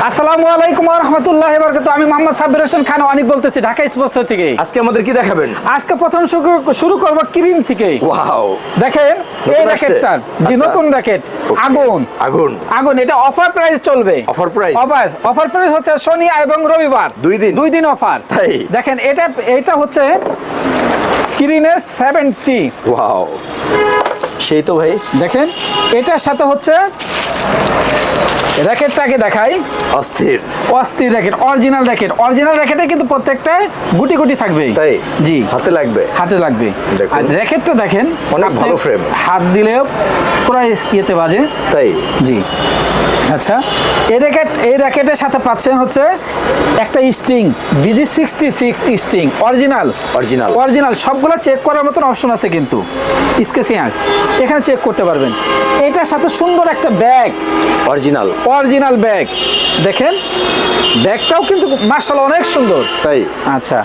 আসসালামু আলাইকুম ওয়া রাহমাতুল্লাহি ওয়া বারাকাতুহু। আমি মোহাম্মদ সাব্বির হোসেন খান অনেক বলতেছি ঢাকা স্পোর্টস থেকে। আজকে আমাদের কি দেখাবেন? আজকে প্রথম শুরু করব কিরিন থেকে। ওয়াও, দেখেন এই র্যাকেটটা, জি নতুন র্যাকেট, আগুন আগুন আগুন। এটা অফার প্রাইস চলবে। Offer price? অফার প্রাইস হচ্ছে শনি এবং রবিবার দুই দিন অফার। তাই দেখেন এটা হচ্ছে কিরিনের 70। ওয়াও, সেই তো ভাই। দেখেন এটার সাথে হচ্ছে র্যাকেটটাকে দেখাই, অস্থির অস্থির র্যাকেট, অরিজিনাল র্যাকেটে কিন্তু প্রত্যেকটা গুটি গুটি থাকবে। তাই জি, হাতে লাগবে। আর র্যাকেটটা দেখেন, অনেক ভালো ফ্রেম, হাত দিলেও পুরো ইয়েতে বাজে। তাই জি। আচ্ছা, এই র্যাকেটের সাথে পাচ্ছেন হচ্ছে একটা স্টিং, BG66 স্টিং, অরিজিনাল সবগুলো চেক করার মতন অপশন আছে কিন্তু স্কেচিং এখানে চেক করতে পারবেন। এটার সাথে সুন্দর একটা ব্যাগ, অরিজিনাল ব্যাগ। দেখেন ব্যাগটাও কিন্তু মাশাআল্লাহ অনেক সুন্দর। তাই আচ্ছা,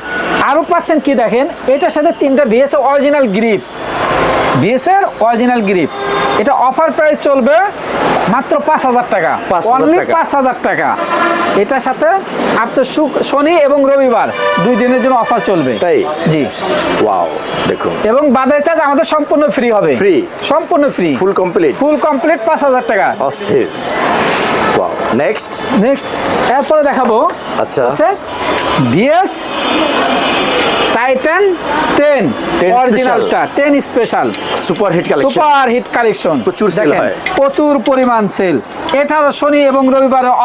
আরো পাচ্ছেন কি দেখেন, এটার সাথে 3টা VS অরিজিনাল গ্রিপ, এটা অফার প্রাইস চলবে মাত্র 5000 টাকা, অনলি 5000 টাকা। এটার সাথে আপনার শনি এবং রবিবার 2 দিনের জন্য অফার চলবে। তাই জি। ওয়াও, দেখুন। এবং বাজার চার্জ আমাদের সম্পূর্ণ ফ্রি হবে, সম্পূর্ণ ফ্রি, ফুল কমপ্লিট 5000 টাকা। অস্থির। ওয়াও, নেক্সট এরপরে দেখাবো আচ্ছা VS টাইটান 10 অরিজিনালটা, 10 স্পেশাল সুপার হিট কালেকশন, প্রচুর সেল হয়, প্রচুর পরিমাণ সেল। এটার শনি এবং রবিবারের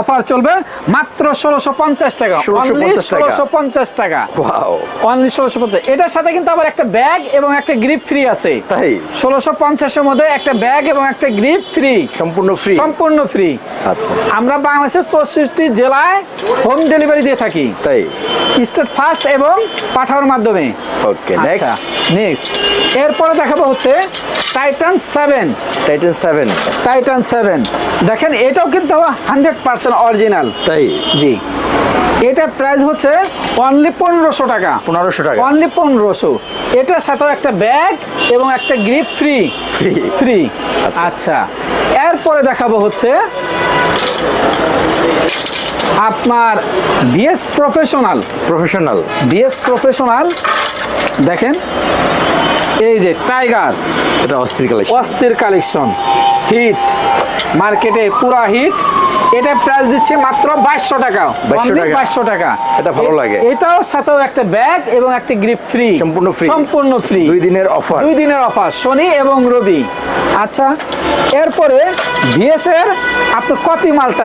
অফার চলবে মাত্র 1650 টাকা, অনলি 1650 টাকা। Wow, only 1650। এটার সাথে কিন্তু আবার একটা ব্যাগ এবং একটা গ্রিপ ফ্রি আছে। তাই 1650 এর মধ্যে একটা ব্যাগ এবং একটা গ্রিপ ফ্রি, সম্পূর্ণ ফ্রি। আচ্ছা, আমরা বাংলাদেশের 64 জেলায় হোম ডেলিভারি দিয়ে থাকি। তাই স্টেট ফার্স্ট এবং পাঠানোর মাধ্যমে। ওকে, নেক্সট এরপরে দেখাবো হচ্ছে টাইটান 7। দেখেন এটাও কিন্তু 100% অরিজিনাল। তাই জি। এটার প্রাইস হচ্ছে অনলি 1500 টাকা, অনলি 1500। এটার সাথেও একটা ব্যাগ এবং একটা গ্রিপ ফ্রি। আচ্ছা, এরপরে দেখাবো হচ্ছে আপনার BS প্রফেশনাল। দেখেন এই যে টাইগার, এটা অস্থির কালেকশন, হিট মার্কেটে পুরা হিট। এটা প্রাইস দিচ্ছে মাত্র 2200 টাকা, 2200 টাকা। এটা ভালো লাগে। এটাও সাথেও একটা ব্যাগ এবং একটা গ্রিপ ফ্রি, সম্পূর্ণ ফ্রি। 2 দিনের অফার, শনি এবং রবি। আচ্ছা, এরপরে VS এর আপনার কপি মালটা